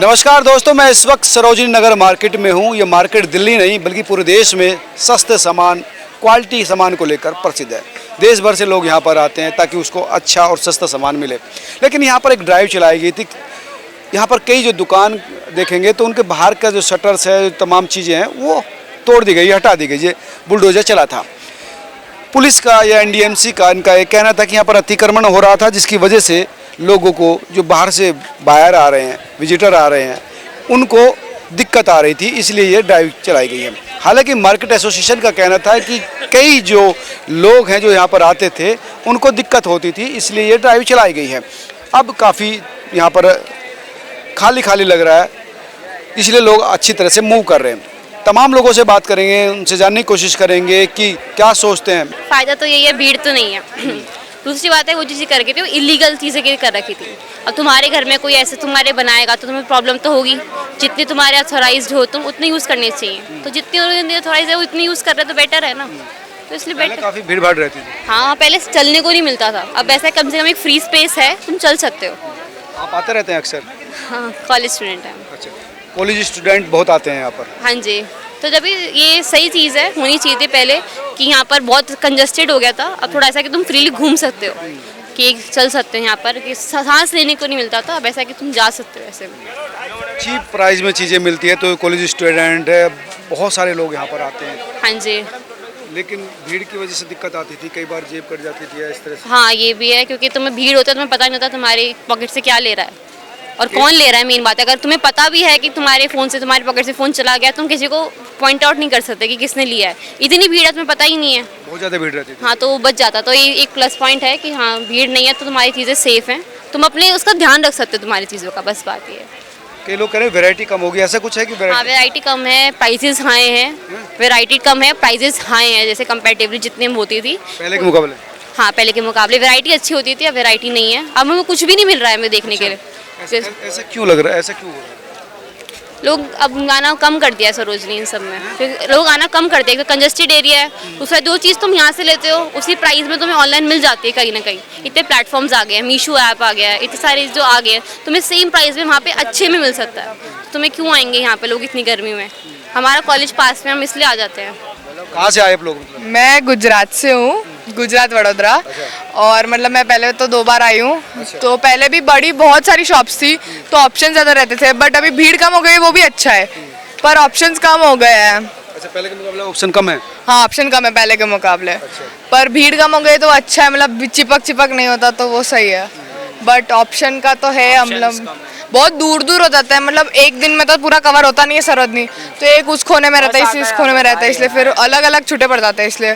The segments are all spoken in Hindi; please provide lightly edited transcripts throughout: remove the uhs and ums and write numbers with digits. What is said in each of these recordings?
नमस्कार दोस्तों, मैं इस वक्त सरोजिनी नगर मार्केट में हूँ। ये मार्केट दिल्ली नहीं बल्कि पूरे देश में सस्ते सामान, क्वालिटी सामान को लेकर प्रसिद्ध है। देश भर से लोग यहाँ पर आते हैं ताकि उसको अच्छा और सस्ता सामान मिले। लेकिन यहाँ पर एक ड्राइव चलाई गई थी। यहाँ पर कई जो दुकान देखेंगे तो उनके बाहर का जो शटर्स है, तमाम चीज़ें हैं वो तोड़ दी गई, हटा दी गई। ये बुलडोजर चला था पुलिस का या एनडीएमसी का। इनका ये कहना था कि यहाँ पर अतिक्रमण हो रहा था, जिसकी वजह से लोगों को जो बाहर से बायर आ रहे हैं, विजिटर आ रहे हैं, उनको दिक्कत आ रही थी, इसलिए ये ड्राइव चलाई गई है। हालांकि मार्केट एसोसिएशन का कहना था कि कई जो लोग हैं जो यहाँ पर आते थे उनको दिक्कत होती थी, इसलिए ये ड्राइव चलाई गई है। अब काफ़ी यहाँ पर खाली खाली लग रहा है, इसलिए लोग अच्छी तरह से मूव कर रहे हैं। तमाम लोगों से बात करेंगे, उनसे जानने की कोशिश करेंगे कि क्या सोचते हैं। फ़ायदा तो यही है, भीड़ तो नहीं है। दूसरी बात है, वो चीज़ें कर रखी थी, वो इलीगल चीज़ें कर रखी थी। अब तुम्हारे घर में कोई ऐसे तुम्हारे बनाएगा तो तुम्हें प्रॉब्लम तो होगी। जितनी तुम्हारे अथॉराइज्ड हो तुम उतनी यूज़ करनी चाहिए। तो जितनी अथॉराइज है वो इतनी यूज़ कर रहे तो बेटर है ना। तो इसलिए बेटर। काफ़ी भीड़ भाड़ रहती थी। हाँ, पहले चलने को नहीं मिलता था, अब ऐसा कम से कम एक फ्री स्पेस है, तुम चल सकते हो। आप आते रहते हैं अक्सर? हाँ, कॉलेज स्टूडेंट है। अच्छा, कॉलेज स्टूडेंट बहुत आते हैं यहाँ पर। हाँ जी, तो जब ये सही चीज़ है, होनी चाहिए थी पहले कि यहाँ पर बहुत कंजस्टेड हो गया था। अब थोड़ा ऐसा कि तुम फ्रीली घूम सकते हो, कि चल सकते हो यहाँ पर, कि सांस लेने को नहीं मिलता था। अब ऐसा कि तुम जा सकते हो ऐसे में। चीप प्राइस में चीज़ें मिलती है, तो कॉलेज स्टूडेंट है, बहुत सारे लोग यहाँ पर आते हैं। हाँ जी, लेकिन भीड़ की वजह से दिक्कत आती थी, कई बार जेब कट जाती थी इस तरह से। हाँ ये भी है, क्योंकि तुम्हें भीड़ होता है, तुम्हें पता नहीं होता तुम्हारे पॉकेट से क्या ले रहा है और कौन ले रहा है। मेन बात है, अगर तुम्हें पता भी है कि तुम्हारे फ़ोन से, तुम्हारे पॉकेट से फ़ोन चला गया, तुम किसी को पॉइंट आउट नहीं कर सकते कि किसने लिया है। इतनी भीड़ है, तुम्हें पता ही नहीं है। बहुत ज़्यादा भीड़ रहती थी। हाँ, तो वो बच जाता। तो ये एक प्लस पॉइंट है कि हाँ भीड़ नहीं है तो तुम्हारी चीज़ें सेफ़ हैं, तुम अपने उसका ध्यान रख सकते हो तुम्हारी चीज़ों का। बस बात ये है। कई लोग कह रहे हैं वैरायटी कम होगी, ऐसा कुछ है कि हाँ, वैरायटी कम है, प्राइजेस हाई हैं। वैरायटी कम है, प्राइजेस हाई हैं, जैसे कंपैरेटिवली जितनी होती थी पहले के मुकाबले? हाँ, पहले के मुकाबले वैरायटी अच्छी होती थी, अब वैरायटी नहीं है। अब हमें कुछ भी नहीं मिल रहा है हमें देखने के लिए। ऐसा क्यों लग रहा है, ऐसा क्यों हो रहा है? लोग अब आना कम कर दिया है सरोजनी इन सब में। फिर लोग आना कम कर दिया, कंजस्टेड एरिया है। दूसरा, जो चीज़ तुम यहाँ से लेते हो उसी प्राइस में तुम्हें ऑनलाइन मिल जाती है कहीं ना कहीं। इतने प्लेटफॉर्म्स आ गए हैं, मीशो ऐप आ गया है, इतने सारे जो आ गए हैं, तुम्हें सेम प्राइस में वहाँ पे अच्छे में मिल सकता है। तुम्हें क्यों आएंगे यहाँ पे लोग इतनी गर्मी में? हमारा कॉलेज पास में, हम इसलिए आ जाते हैं। कहाँ से आए आप लोग? मैं गुजरात से हूँ, गुजरात वडोदरा। और मतलब मैं पहले तो 2 बार आई हूँ। तो पहले भी बहुत सारी शॉप्स थी तो ऑप्शन ज़्यादा रहते थे, बट अभी भीड़ कम हो गई, वो भी अच्छा है, पर ऑप्शंस कम हो गए हैं। अच्छा, पहले के मुकाबले ऑप्शन कम है? हाँ, ऑप्शन कम है पहले के मुकाबले। पर भीड़ कम हो गई तो अच्छा है, मतलब चिपक नहीं होता तो वो सही है। बट ऑप्शन का तो है, मतलब बहुत दूर दूर हो जाता है, मतलब एक दिन में तो पूरा कवर होता नहीं है सरोजनी। तो एक उस कोने में रहता है, इस कोने में रहता है, इसलिए फिर अलग अलग छूटे पड़ जाते हैं, इसलिए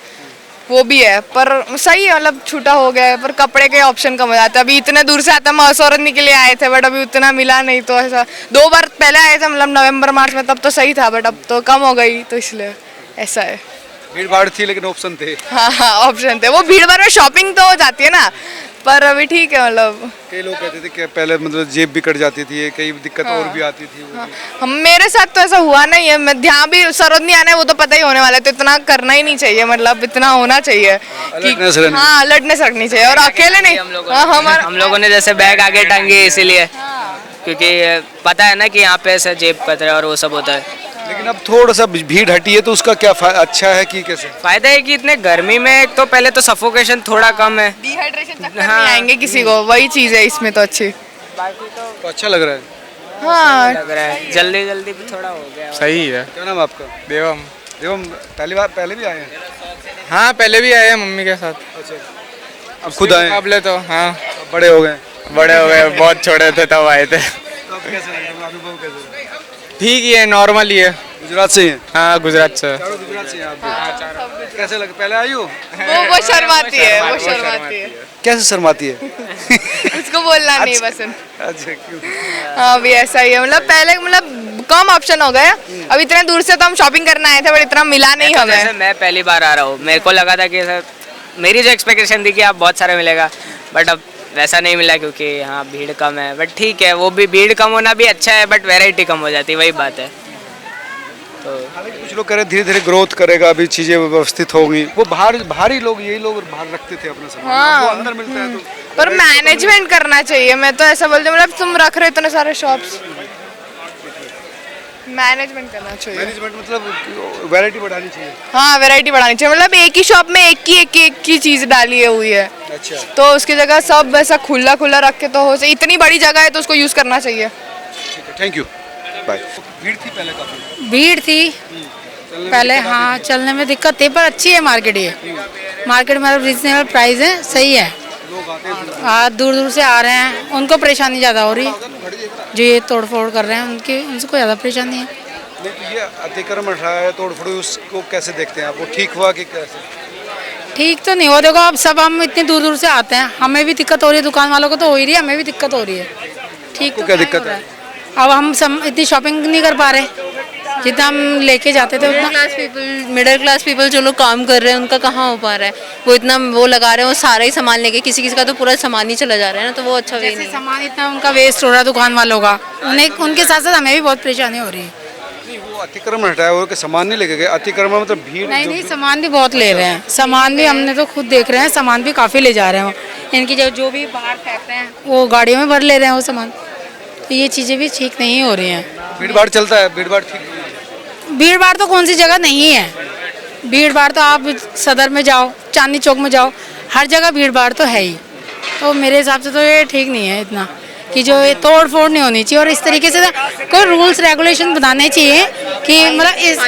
वो भी है। पर सही है, मतलब छूटा हो गया है, पर कपड़े के ऑप्शन कम हो जाते हैं। अभी इतने दूर से आते हैं, सरोजनी के लिए आए थे, बट अभी उतना मिला नहीं। तो ऐसा 2 बार पहले आए थे, मतलब नवंबर मार्च में, तब तो सही था, बट अब तो कम हो गई, तो इसलिए ऐसा है। भीड़ भाड़ थी लेकिन ऑप्शन थे। हाँ, ऑप्शन थे। वो भीड़ भाड़ में शॉपिंग तो हो जाती है ना, पर अभी ठीक है। मतलब कई लोग कहते थे कि पहले मतलब जेब भी कट जाती थी, कई दिक्कत और भी आती थी। हम मेरे साथ तो ऐसा हुआ नहीं है। मैं जहाँ भी सरोजनी आना है वो तो पता ही होने वाला है, तो इतना करना ही नहीं चाहिए, मतलब इतना होना चाहिए कि हाँ, अलर्टनेस रखनी चाहिए। और अकेले नहीं, हम लोगों ने जैसे बैग आगे टांगे इसीलिए, क्योंकि पता है ना कि यहाँ पे ऐसे जेब कतरा और वो सब होता है। लेकिन अब थोड़ा सा भीड़ हटी है तो उसका क्या अच्छा है कि कैसे? फायदा है कि इतने गर्मी में एक तो पहले तो सफोकेशन थोड़ा कम है, डिहाइड्रेशन तक नहीं आएंगे किसी को, वही चीज़ है इसमें तो अच्छी। तो अच्छा लग रहा है। हाँ, लग रहा है जल्दी भी थोड़ा हो गया। सही है। क्या नाम है आपका? देवम। देवम, पहले भी आए हैं? हाँ, पहले भी आए हैं मम्मी के साथ। अच्छा, अब खुद आए? मुकाबले तो हाँ, अब बड़े हो गए? बहुत छोटे थे तब आए थे। तो अब कैसा लग रहा है, अनुभव कैसा है? ठीक ही है, नॉर्मल ही है। गुजरात से ही हैं? हाँ, गुजरात से। चारों गुजरात से हैं आप भी? कैसे लगे? पहले आई हो? वो शर्माती है, वो शर्माती है। कैसे शर्माती है? उसको बोलना नहीं पसंद। अच्छा, क्यों? हाँ, भी ऐसा ही है। मतलब पहले मतलब कम ऑप्शन हो गए, अब इतने दूर से तो हम शॉपिंग करने आए थे, बट इतना मिला नहीं हमें। जैसे मैं पहली बार आ रहा हूँ, मेरे को लगा था कि मेरी जो एक्सपेक्टेशन थी कि आप बहुत सारा मिलेगा, बट अब वैसा नहीं मिला, क्योंकि हाँ भीड़ कम है। बट ठीक है, वो भी भीड़ कम होना भी अच्छा है, बट वैरायटी कम हो जाती है, वही बात है। तो कुछ लोग कह रहे धीरे धीरे ग्रोथ करेगा, अभी चीजें व्यवस्थित होंगी। वो बाहरी लोग, यही लोग बाहर रखते थे अपना सामान, हाँ, वो अंदर मिलता है तो। पर मैनेजमेंट करना चाहिए। मैं तो ऐसा बोलती हूँ, मतलब तुम रख रहे हो इतने सारे शॉप्स, मैनेजमेंट करना चाहिए। मैनेजमेंट मतलब वैरायटी बढ़ानी चाहिए। हाँ, वैरायटी बढ़ानी चाहिए, मतलब एक ही शॉप में एक ही चीज़ डाली हुई है, अच्छा, तो उसकी जगह सब ऐसा खुला खुला रख के तो हो सके, इतनी बड़ी जगह है तो उसको यूज़ करना चाहिए। ठीक है, थैंक यू, बाय। भीड़ थी पहले काफ़ी। भीड़ थी पहले, हाँ चलने में दिक्कत थी, पर अच्छी है मार्केट। ये मार्केट मतलब रिजनेबल प्राइस है, सही है। लोग आते हैं हाँ, दूर दूर से आ रहे हैं, उनको परेशानी ज़्यादा हो रही है। जो ये तोड़ फोड़ कर रहे हैं उनको ज़्यादा परेशानी है। नहीं, तो ये अतिक्रमण रहा है, तोड़ फोड़, उसको कैसे देखते हैं आप? वो ठीक हुआ कि कैसे? ठीक तो नहीं हुआ, देखो अब सब हम इतनी दूर दूर से आते हैं, हमें भी दिक्कत हो रही है, दुकान वालों को तो हो ही रही है, हमें भी दिक्कत हो रही है। ठीक तो क्या नहीं दिक्कत हो रहा है? अब हम इतनी शॉपिंग नहीं कर पा रहे जितना हम लेके जाते थे उतना। मिडिल क्लास पीपल जो लोग काम कर रहे हैं उनका कहाँ हो पा रहा है, वो इतना वो लगा रहे हैं, वो सारा ही सामान लेके, किसी किसी का तो पूरा सामान ही चला जा रहा है ना, तो वो अच्छा वे जैसे नहीं है। सामान इतना उनका वेस्ट हो रहा है दुकान वालों का, उनके साथ साथ हमें भी बहुत परेशानी हो रही है। नहीं, वो अतिक्रमण हटाया, वो कि सामान नहीं लेके गए। अतिक्रमण मतलब भीड़ नहीं, सामान भी बहुत ले रहे हैं, सामान भी हमने तो खुद देख रहे हैं, सामान भी काफ़ी ले जा रहे हैं वो। इनकी जो भी बाहर फेंक रहे हैं वो गाड़ियों में भर ले रहे हैं वो सामान, तो ये चीज़ें भी ठीक नहीं हो रही हैं। भीड़ भाड़ चलता है, भीड़ भाड़ ठीक। भीड़ भाड़ तो कौन सी जगह नहीं है, भीड़ भाड़ तो आप सदर में जाओ, चांदनी चौक में जाओ, हर जगह भीड़ भाड़ तो है ही। तो मेरे हिसाब से तो ये ठीक नहीं है इतना, कि जो ये तोड़ फोड़ नहीं होनी चाहिए, और इस तरीके से कोई रूल्स रेगुलेशन बनाने चाहिए कि मतलब इस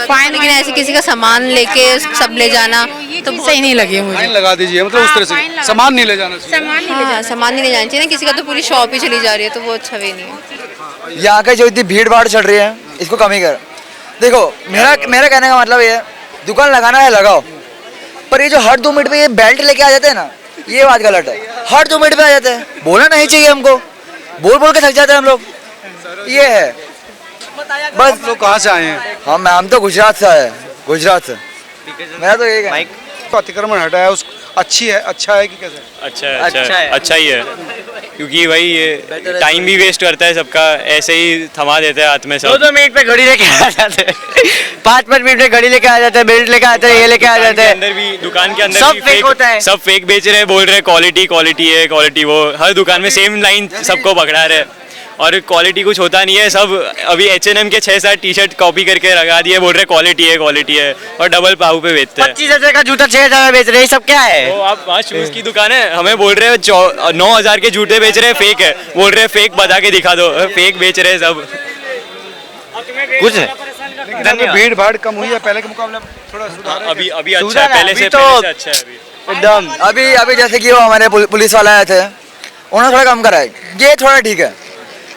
फाइन, लेकिन ऐसे किसी का सामान लेके सब ले जाना तो सही नहीं लगी मुझे। फाइन लगा दीजिए, मतलब उस तरह फाइन से लगा सामान नहीं ले जाना चाहिए। सामान नहीं हाँ, सामान नहीं ले जाना चाहिए ना, किसी का तो पूरी शॉप ही चली जा रही है, तो वो अच्छा वे नहीं है। यहाँ का जो इतनी भीड़ भाड़ चल रही है इसको कमी कर। देखो मेरा कहने का मतलब ये है, दुकान लगाना है लगाओ, पर ये जो हर 2 मिनट पे ये बेल्ट लेके आ जाते हैं ना, ये बात गलत है। हर 2 मिनट पे आ जाते हैं, बोलना नहीं चाहिए हमको, बोल बोल के थक जाते हैं हम लोग, ये है बस। आप लोग कहाँ से आए हैं? हम तो गुजरात से आए हैं, गुजरात से। मेरा तो यही है। तो अतिक्रमण हटाया, उस अच्छी है, अच्छा है कि कैसे? अच्छा ही है, क्योंकि भाई ये टाइम भी वेस्ट करता है सबका, ऐसे ही थमा देते हैं हाथ में सब। 2 मिनट पे घड़ी लेके आ जाते हैं, 5-5 मिनट में घड़ी लेके आ जाते हैं, बेल्ट लेके आते हैं, ये लेके आ जाते हैं। दुकान के अंदर सब भी fake होता है। सब फेक बेच रहे हैं, बोल रहे हैं क्वालिटी है क्वालिटी, वो हर दुकान में सेम लाइन सबको पकड़ा रहे हैं, और क्वालिटी कुछ होता नहीं है। सब अभी H&M के 6-7 टी-शर्ट कॉपी करके लगा दिए, बोल रहे क्वालिटी है, और डबल पाव पे बेचते हैं। 25,000 का जूता 6,000 में बेच रहे हैं, सब क्या है? तो आप वहाँ शूज की दुकान है, हमें बोल रहे हैं 9,000 के जूते बेच रहे हैं, फेक है, बोल रहे हैं फेक बता के दिखा दो, फेक बेच रहे हैं सब कुछ लेकिन अभी भीड़ भाड़ कम हुई है पहले के मुकाबले, अभी थोड़ा सुधार है। अभी अच्छा है, पहले से अच्छा है अभी। एकदम अभी जैसे कि वो हमारे पुलिस वाले आए थे, उन्होंने थोड़ा कम करा है, ये थोड़ा ठीक है।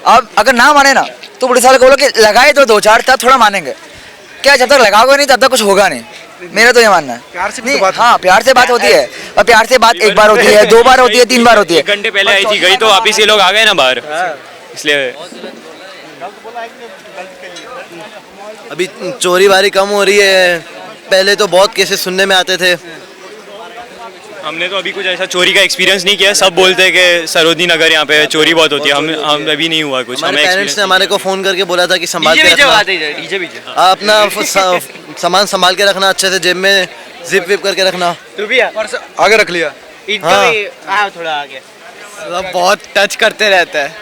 अब अगर ना माने ना तो पुलिस वाले को बोलो कि लगाए तो 2-4, तब थोड़ा मानेंगे। क्या जब तक लगाओगे नहीं तब तक कुछ होगा नहीं, मेरा तो ये मानना है। प्यार से भी नहीं, तो बात हाँ प्यार से बात होती है, और प्यार से बात 1 बार होती है, 2 बार होती है, 3 बार होती है। 1 घंटे पहले आई थी, गई तो वापिस ये लोग आ गए ना बाहर, इसलिए। अभी चोरी वारी कम हो रही है, पहले तो बहुत केसेस सुनने में आते थे। हमने तो अभी कुछ ऐसा चोरी का एक्सपीरियंस नहीं किया, सब बोलते हैं कि सरोजनी नगर यहाँ पे चोरी बहुत होती है, हम अभी नहीं हुआ कुछ। हमारे हमें पेरेंट्स ने हमारे को फ़ोन करके बोला था कि संभाल के रखना, अपना सामान संभाल के रखना, अच्छे से जेब में जिप विप करके रखना। तू भी आगे रख लिया। हाँ, थोड़ा आगे। मतलब बहुत टच करते रहते हैं,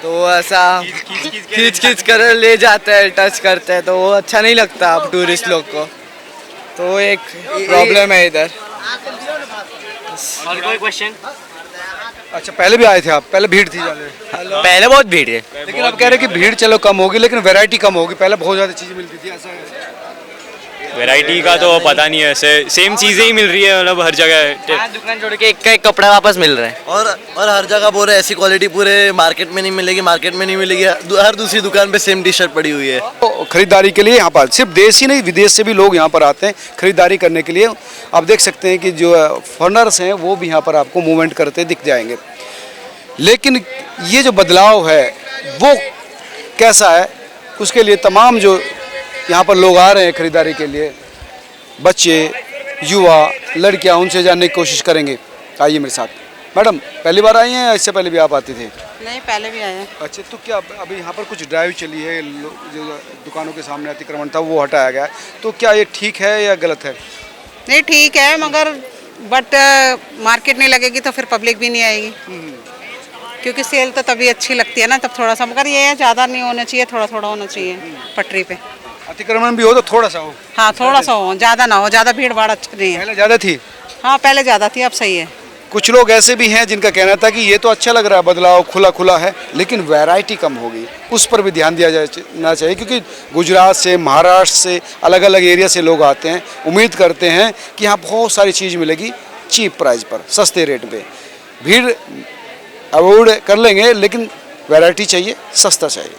तो ऐसा खींच कर ले जाते हैं, टच करते हैं, तो वो अच्छा नहीं लगता आप टूरिस्ट लोग को, तो एक प्रॉब्लम है इधर। और कोई क्वेश्चन? अच्छा, पहले भी आए थे आप? पहले भीड़ थी ज़्यादा? पहले बहुत भीड़ है, लेकिन अब कह रहे हैं कि भीड़ चलो कम होगी, लेकिन वैरायटी कम होगी। पहले बहुत ज़्यादा चीज़ें मिलती थी, ऐसा है? वैरायटी का तो पता नहीं है, ऐसे सेम चीज़ें ही मिल रही है, मतलब हर जगह। दुकान छोड़ के एक का एक कपड़ा वापस मिल रहा है, और हर जगह बोल रहे ऐसी क्वालिटी पूरे मार्केट में नहीं मिलेगी, हर दूसरी दुकान पे सेम टी शर्ट पड़ी हुई है। तो खरीदारी के लिए यहाँ पर सिर्फ देश ही नहीं, विदेश से भी लोग यहाँ पर आते हैं खरीदारी करने के लिए। आप देख सकते हैं कि जो फॉरेनर्स हैं वो भी यहाँ पर आपको मूवमेंट करते दिख जाएंगे। लेकिन ये जो बदलाव है वो कैसा है, उसके लिए तमाम जो यहाँ पर लोग आ रहे हैं खरीदारी के लिए, बच्चे, युवा, लड़कियाँ, उनसे जानने की कोशिश करेंगे। आइए मेरे साथ। मैडम, पहली बार आई हैं या इससे पहले भी आप आती थी? नहीं, पहले भी आए हैं। अच्छा, तो क्या अभी यहाँ पर कुछ ड्राइव चली है, जो दुकानों के सामने अतिक्रमण था वो हटाया गया है, तो क्या ये ठीक है या गलत है? नहीं, ठीक है, मगर बट मार्केट नहीं लगेगी तो फिर पब्लिक भी नहीं आएगी। क्योंकि सेल तो तभी अच्छी लगती है ना, तब थोड़ा सा, मगर ये है ज़्यादा नहीं होना चाहिए, थोड़ा थोड़ा होना चाहिए पटरी पे। अतिक्रमण भी हो तो थोड़ा सा हो, हाँ थोड़ा सा हो, ज़्यादा ना हो, ज़्यादा भीड़ भाड़ अच्छा नहीं है। पहले ज़्यादा थी। हाँ पहले ज़्यादा थी, अब सही है। कुछ लोग ऐसे भी हैं जिनका कहना था कि ये तो अच्छा लग रहा है, बदलाव खुला खुला है, लेकिन वैरायटी कम होगी, उस पर भी ध्यान दिया जाना चाहिए, क्योंकि गुजरात से, महाराष्ट्र से, अलग अलग एरिया से लोग आते हैं, उम्मीद करते हैं कि यहाँ बहुत सारी चीज़ मिलेगी चीप प्राइस पर, सस्ते रेट पे। भीड़ अवॉइड कर लेंगे, लेकिन वैरायटी चाहिए, सस्ता चाहिए।